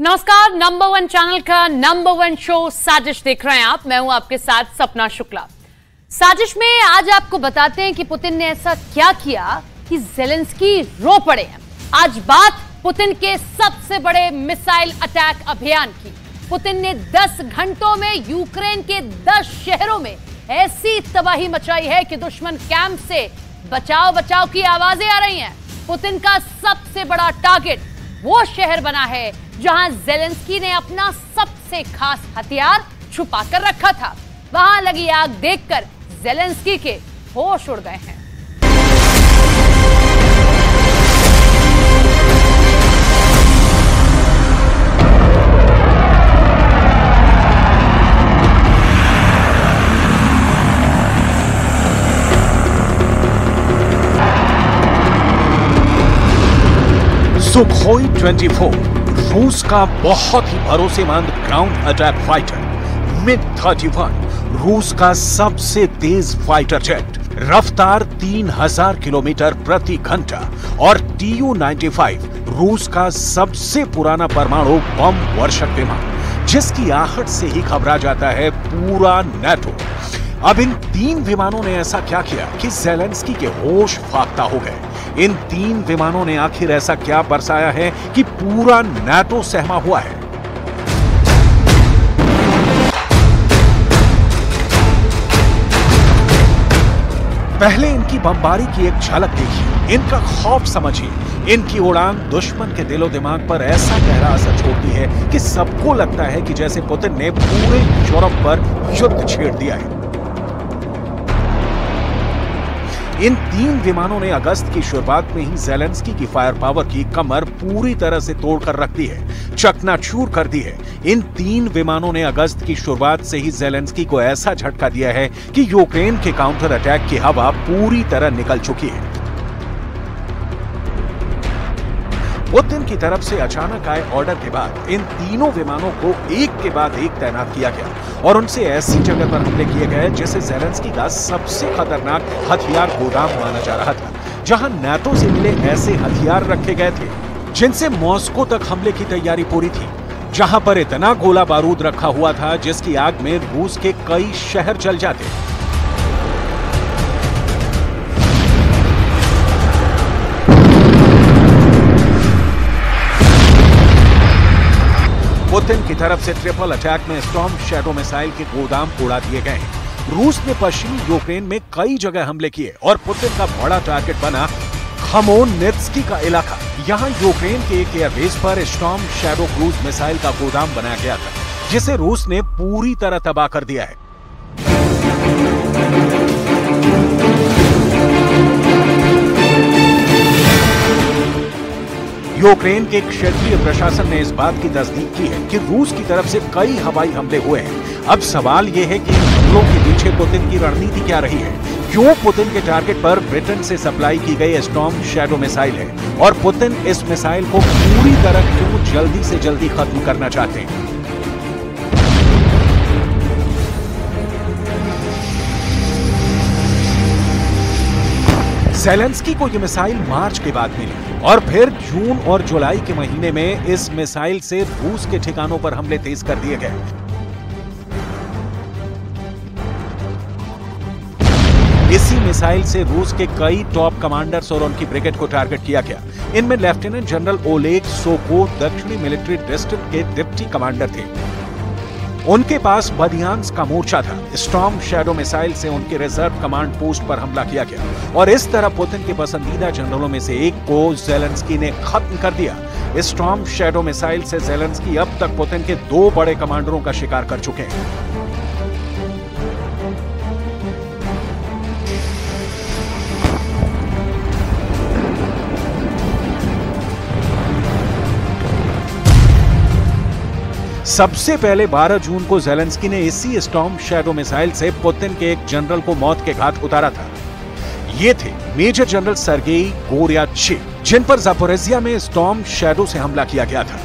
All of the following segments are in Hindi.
नमस्कार, नंबर वन चैनल का नंबर वन शो साजिश देख रहे हैं आप। मैं हूं आपके साथ सपना शुक्ला। साजिश में आज आपको बताते हैं कि पुतिन ने ऐसा क्या किया कि ज़ेलेंस्की रो पड़े हैं। आज बात पुतिन के सबसे बड़े मिसाइल अटैक अभियान की। पुतिन ने 10 घंटों में यूक्रेन के 10 शहरों में ऐसी तबाही मचाई है कि दुश्मन कैंप से बचाव बचाव की आवाजें आ रही हैं। पुतिन का सबसे बड़ा टारगेट वो शहर बना है जहां ज़ेलेंस्की ने अपना सबसे खास हथियार छुपा कर रखा था। वहां लगी आग देखकर ज़ेलेंस्की के होश उड़ गए हैं। सुखोई 24 रूस का बहुत ही भरोसेमंद ग्राउंड अटैक फाइटर। MiG-31 रूस का सबसे तेज फाइटर जेट, रफ्तार 3000 किलोमीटर प्रति घंटा। और Tu-95 रूस का सबसे पुराना परमाणु बम वर्षक विमान, जिसकी आहट से ही घबरा जाता है पूरा नेटो। अब इन 3 विमानों ने ऐसा क्या किया कि ज़ेलेंस्की के होश फाख्ता हो गए। इन 3 विमानों ने आखिर ऐसा क्या बरसाया है कि पूरा नाटो सहमा हुआ है। पहले इनकी बमबारी की एक झलक देखिए, इनका खौफ समझिए। इनकी उड़ान दुश्मन के दिलो दिमाग पर ऐसा गहरा असर छोड़ती है कि सबको लगता है कि जैसे पुतिन ने पूरे यूरोप पर युद्ध छेड़ दिया है। इन 3 विमानों ने अगस्त की शुरुआत में ही ज़ेलेंस्की की फायर पावर की कमर पूरी तरह से तोड़कर रख दी है, चकनाचूर कर दी है। इन 3 विमानों ने अगस्त की शुरुआत से ही ज़ेलेंस्की को ऐसा झटका दिया है कि यूक्रेन के काउंटर अटैक की हवा पूरी तरह निकल चुकी है। पुतिन की तरफ से अचानक आए ऑर्डर के बाद इन तीनों विमानों को एक के बाद एक तैनात किया गया और उनसे ऐसी जगह पर हमले किए गए जिसे ज़ेलेंस्की का सबसे खतरनाक हथियार गोदाम माना जा रहा था, जहां नाटो से मिले ऐसे हथियार रखे गए थे जिनसे मॉस्को तक हमले की तैयारी पूरी थी, जहां पर इतना गोला बारूद रखा हुआ था जिसकी आग में रूस के कई शहर जल जाते। पुतिन की तरफ से ट्रिपल अटैक में स्टॉर्म शैडो मिसाइल के गोदाम उड़ा दिए गए हैं। रूस ने पश्चिमी यूक्रेन में कई जगह हमले किए और पुतिन का बड़ा टारगेट बना खमोनित्स्की का इलाका। यहां यूक्रेन के एक एयरबेस पर स्टॉर्म शैडो क्रूज मिसाइल का गोदाम बनाया गया था, जिसे रूस ने पूरी तरह तबाह कर दिया है। यूक्रेन के क्षेत्रीय प्रशासन ने इस बात की तस्दीक की है कि रूस की तरफ से कई हवाई हमले हुए हैं। अब सवाल यह है कि इन हमलों के पीछे पुतिन की रणनीति क्या रही है। क्यों पुतिन के टारगेट पर ब्रिटेन से सप्लाई की गई स्टॉर्म शैडो मिसाइल है और पुतिन इस मिसाइल को पूरी तरह क्यों जल्दी से जल्दी खत्म करना चाहते हैं। ज़ेलेंस्की को यह मिसाइल मार्च के बाद मिली और फिर जून और जुलाई के महीने में इस मिसाइल से रूस के ठिकानों पर हमले तेज कर दिए गए। इसी मिसाइल से रूस के कई टॉप कमांडर्स और उनकी ब्रिगेड को टारगेट किया गया। इनमें लेफ्टिनेंट जनरल ओलेग सोको दक्षिणी मिलिट्री डिस्ट्रिक्ट के डिप्टी कमांडर थे। उनके पास बदियांस्क का मोर्चा था। स्टॉर्म शैडो मिसाइल से उनके रिजर्व कमांड पोस्ट पर हमला किया गया और इस तरह पुतिन के पसंदीदा जनरलों में से एक को ज़ेलेंस्की ने खत्म कर दिया। स्टॉर्म शैडो मिसाइल से ज़ेलेंस्की अब तक पुतिन के 2 बड़े कमांडरों का शिकार कर चुके हैं। सबसे पहले 12 जून को ज़ेलेंस्की ने इसी स्टॉर्म शैडो मिसाइल से पुतिन के एक जनरल को मौत के घाट उतारा था। ये थे मेजर जनरल सर्गेई गोर्याचेव, जिन पर ज़ापोरिज़िया में स्टॉर्म शैडो से हमला किया गया था।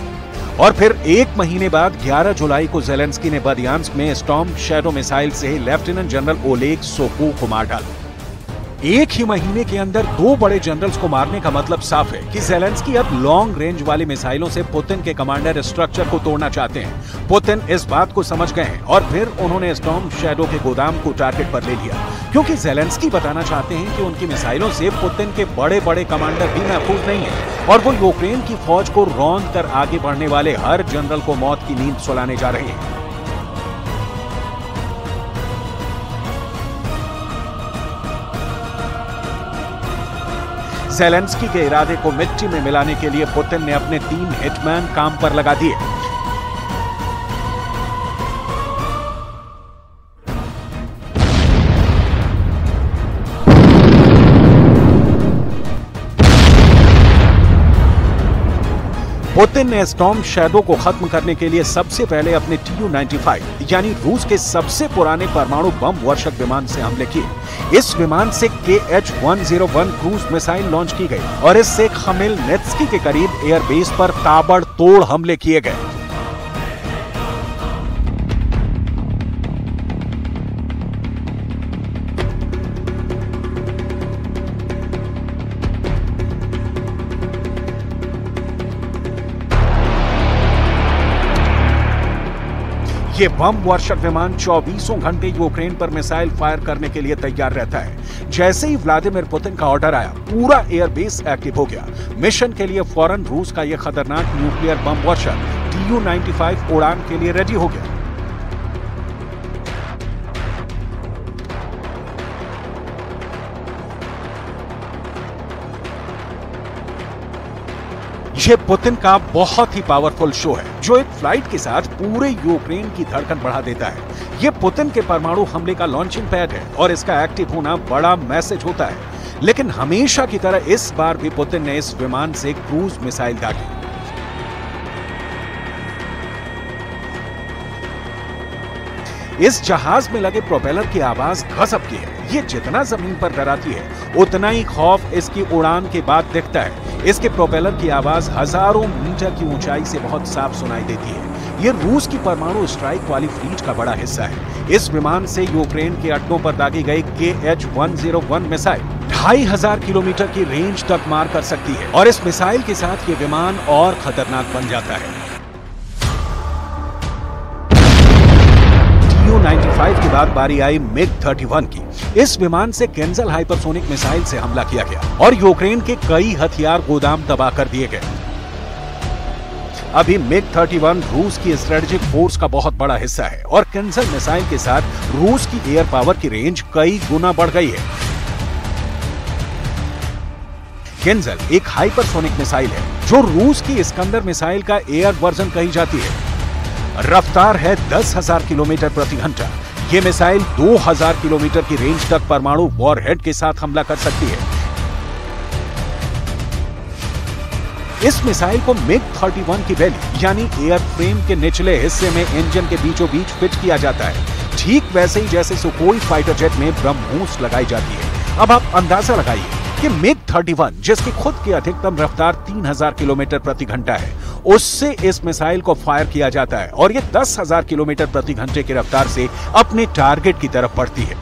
और फिर 1 महीने बाद 11 जुलाई को ज़ेलेंस्की ने बदियांस्क में स्टॉर्म शैडो मिसाइल से लेफ्टिनेंट जनरल ओलेग सोको को मार डाला। एक ही महीने के अंदर 2 बड़े जनरल्स को मारने का मतलब साफ है कि ज़ेलेंस्की अब लॉन्ग रेंज वाली मिसाइलों से पुतिन के कमांडर स्ट्रक्चर को तोड़ना चाहते हैं। पुतिन इस बात को समझ गए हैं और फिर उन्होंने स्टॉर्म शैडो के गोदाम को टारगेट पर ले लिया, क्योंकि ज़ेलेंस्की बताना चाहते हैं कि उनकी मिसाइलों से पुतिन के बड़े बड़े कमांडर भी महफूज नहीं है और वो यूक्रेन की फौज को रौंद कर आगे बढ़ने वाले हर जनरल को मौत की नींद सुलाने जा रहे हैं। ज़ेलेंस्की के इरादे को मिट्टी में मिलाने के लिए पुतिन ने अपने 3 हिटमैन काम पर लगा दिए। पुतिन ने स्टॉर्म शैडो को खत्म करने के लिए सबसे पहले अपने Tu-95 यानी रूस के सबसे पुराने परमाणु बम वर्षक विमान से हमले किए। इस विमान से Kh-101 क्रूज मिसाइल लॉन्च की गई और इससे खमेलनित्स्की के करीब एयरबेस पर ताबड़तोड़ हमले किए गए। ये बम वर्षक विमान 24 घंटे यूक्रेन पर मिसाइल फायर करने के लिए तैयार रहता है। जैसे ही व्लादिमीर पुतिन का ऑर्डर आया, पूरा एयरबेस एक्टिव हो गया। मिशन के लिए फौरन रूस का यह खतरनाक न्यूक्लियर बम वर्षक Tu-95 उड़ान के लिए रेडी हो गया। ये पुतिन का बहुत ही पावरफुल शो है, जो एक फ्लाइट के साथ पूरे यूक्रेन की धड़कन बढ़ा देता है। ये पुतिन के परमाणु हमले का लॉन्चिंग पैड है और इसका एक्टिव होना बड़ा मैसेज होता है। लेकिन हमेशा की तरह इस बार भी पुतिन ने इस विमान से क्रूज मिसाइल दागी। इस जहाज में लगे प्रोपेलर की आवाज गजब की है। ये जितना जमीन पर डराती है, उतना ही खौफ इसकी उड़ान के बाद दिखता है। इसके प्रोपेलर की आवाज हजारों मीटर की ऊंचाई से बहुत साफ सुनाई देती है। ये रूस की परमाणु स्ट्राइक वाली फ्लीट का बड़ा हिस्सा है। इस विमान से यूक्रेन के अड्डों पर दागी गई Kh-101 मिसाइल 2500 किलोमीटर की रेंज तक मार कर सकती है और इस मिसाइल के साथ ये विमान और खतरनाक बन जाता है। Tu-95 के बाद बारी आई MiG-31 की। इस विमान से केंजल हाइपरसोनिक मिसाइल से हमला किया गया और यूक्रेन के कई हथियार गोदाम तबाह कर दिए गए। अभी MiG-31 रूस की स्ट्रेटेजिक फोर्स का बहुत बड़ा हिस्सा है और केंजल मिसाइल के साथ रूस की एयर पावर की रेंज कई गुना बढ़ गई है। केंजल एक हाइपरसोनिक मिसाइल है जो रूस की इस्कंदर मिसाइल का एयर वर्जन कही जाती है। रफ्तार है 10,000 किलोमीटर प्रति घंटा। ये मिसाइल 2000 किलोमीटर की रेंज तक परमाणु वॉरहेड के साथ हमला कर सकती है। इस मिसाइल को MiG-31 की बेली यानी एयर फ्रेम के निचले हिस्से में इंजन के बीचों बीच फिट किया जाता है, ठीक वैसे ही जैसे सुखोई फाइटर जेट में ब्रह्मोस लगाई जाती है। अब आप अंदाजा लगाइए कि MiG-31 जिसकी खुद की अधिकतम रफ्तार 3000 किलोमीटर प्रति घंटा है, उससे इस मिसाइल को फायर किया जाता है और ये 10,000 किलोमीटर प्रति घंटे की रफ्तार से अपने टारगेट की तरफ बढ़ती है।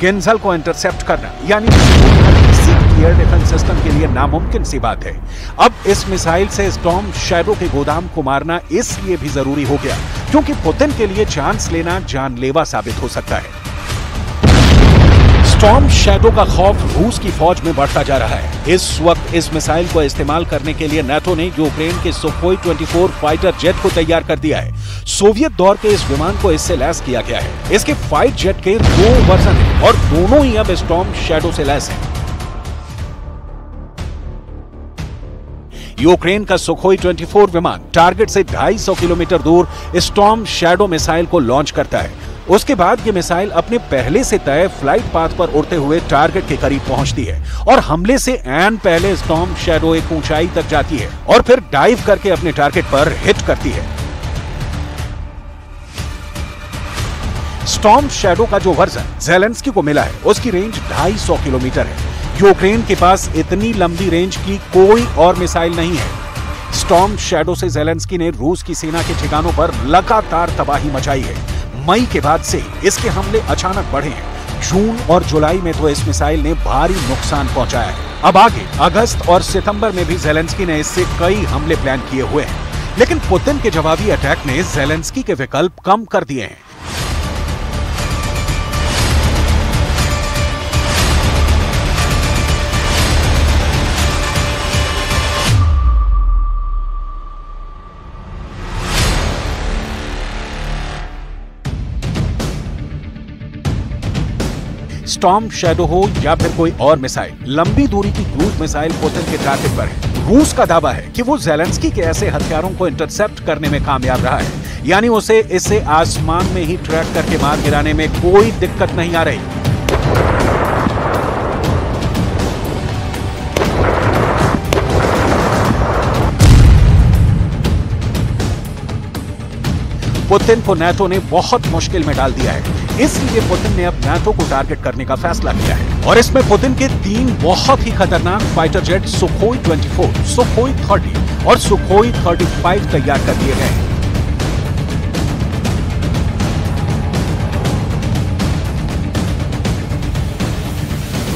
केंजल को इंटरसेप्ट करना यानी एयर डिफेंस सिस्टम के लिए नामुमकिन सी बात है। अब इस मिसाइल से स्टॉर्म शैडो के गोदाम को मारना इसलिए भी जरूरी हो गया क्योंकि पुतिन के लिए चांस लेना जानलेवा साबित हो सकता है। स्टॉर्म शैडो का खौफ रूस की फौज में बढ़ता जा रहा है। इस वक्त इस मिसाइल को इस्तेमाल करने के लिए नाटो ने यूक्रेन के सुखोई 24 फाइटर जेट को तैयार कर दिया है। सोवियत दौर के इस विमान को इससे लैस किया गया है। इसके फाइट जेट के 2 वर्जन हैं और दोनों ही अब स्टॉर्म शैडो से लैस हैं। यूक्रेन का सुखोई 24 विमान टारगेट से 250 किलोमीटर दूर स्टॉर्म शैडो मिसाइल को लॉन्च करता है। उसके बाद ये मिसाइल अपने पहले से तय फ्लाइट पाथ पर उड़ते हुए टारगेट के करीब पहुंचती है और हमले से ऐन पहले स्टॉर्म शैडो एक ऊंचाई तक जाती है और फिर डाइव करके अपने टारगेट पर हिट करती है। स्टॉर्म शैडो का जो वर्जन ज़ेलेंस्की को मिला है उसकी रेंज 250 किलोमीटर है। यूक्रेन के पास इतनी लंबी रेंज की कोई और मिसाइल नहीं है। स्टॉर्म शैडो से ज़ेलेंस्की ने रूस की सेना के ठिकानों पर लगातार तबाही मचाई है। मई के बाद से इसके हमले अचानक बढ़े हैं। जून और जुलाई में तो इस मिसाइल ने भारी नुकसान पहुंचाया है। अब आगे अगस्त और सितंबर में भी ज़ेलेंस्की ने इससे कई हमले प्लान किए हुए हैं, लेकिन पुतिन के जवाबी अटैक ने ज़ेलेंस्की के विकल्प कम कर दिए हैं। स्टॉर्म शैडो हो या फिर कोई और मिसाइल, लंबी दूरी की क्रूज मिसाइल पुतिन के टारगेट पर है। रूस का दावा है कि वो ज़ेलेंस्की के ऐसे हथियारों को इंटरसेप्ट करने में कामयाब रहा है, यानी उसे इसे आसमान में ही ट्रैक करके मार गिराने में कोई दिक्कत नहीं आ रही। पुतिन को नाटो ने बहुत मुश्किल में डाल दिया है, इसलिए पुतिन ने अब नाटो को टारगेट करने का फैसला किया है। और इसमें पुतिन के 3 बहुत ही खतरनाक फाइटर जेट सुखोई 24, सुखोई 30 और सुखोई 35 तैयार कर दिए गए हैं।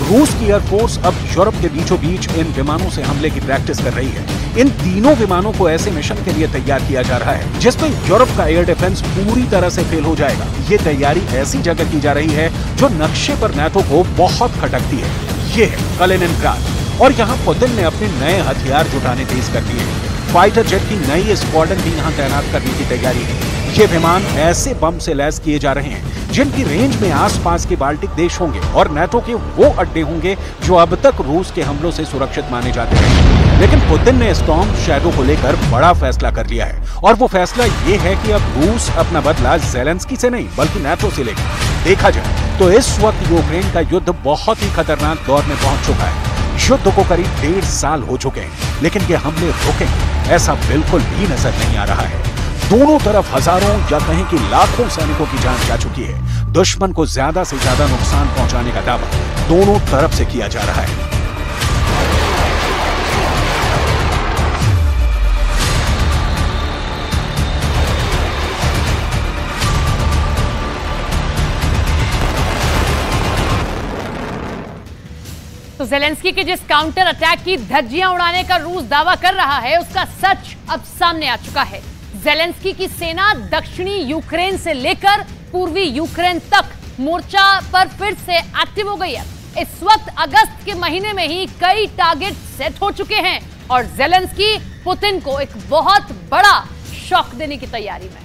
रूस की एयरफोर्स अब यूरोप के बीचों बीच इन विमानों से हमले की प्रैक्टिस कर रही है। इन तीनों विमानों को ऐसे मिशन के लिए तैयार किया जा रहा है जिसमें यूरोप का एयर डिफेंस पूरी तरह से फेल हो जाएगा। ये तैयारी ऐसी जगह की जा रही है जो नक्शे पर नाटो को बहुत खटकती है। ये है कलिनिनग्राड, और यहाँ पुतिन ने अपने नए हथियार जुटाने तेज कर दिए। फाइटर जेट की नई स्क्वाड्रन भी यहाँ तैनात करने की तैयारी है। ये विमान ऐसे बम से लैस किए जा रहे हैं जिनकी रेंज में आसपास के बाल्टिक देश होंगे और नाटो के वो अड्डे होंगे जो अब तक रूस के हमलों से सुरक्षित माने जाते हैं। लेकिन पुतिन ने स्टॉर्म शैडो को लेकर बड़ा फैसला कर लिया है, और वो फैसला ये है कि अब रूस अपना बदला ज़ेलेंस्की से नहीं बल्कि नाटो से लेगा। देखा जाए तो इस वक्त यूक्रेन का युद्ध बहुत ही खतरनाक दौर में पहुंच चुका है। युद्ध को करीब 1.5 साल हो चुके हैं, लेकिन ये हमले रुकेंगे ऐसा बिल्कुल भी नजर नहीं आ रहा है। दोनों तरफ हजारों या कहीं कि लाखों सैनिकों की जान जा चुकी है। दुश्मन को ज्यादा से ज्यादा नुकसान पहुंचाने का दावा दोनों तरफ से किया जा रहा है। तो ज़ेलेंस्की के जिस काउंटर अटैक की धज्जियां उड़ाने का रूस दावा कर रहा है, उसका सच अब सामने आ चुका है। ज़ेलेंस्की की सेना दक्षिणी यूक्रेन से लेकर पूर्वी यूक्रेन तक मोर्चा पर फिर से एक्टिव हो गई है। इस वक्त अगस्त के महीने में ही कई टारगेट सेट हो चुके हैं और ज़ेलेंस्की पुतिन को एक बहुत बड़ा शॉक देने की तैयारी में।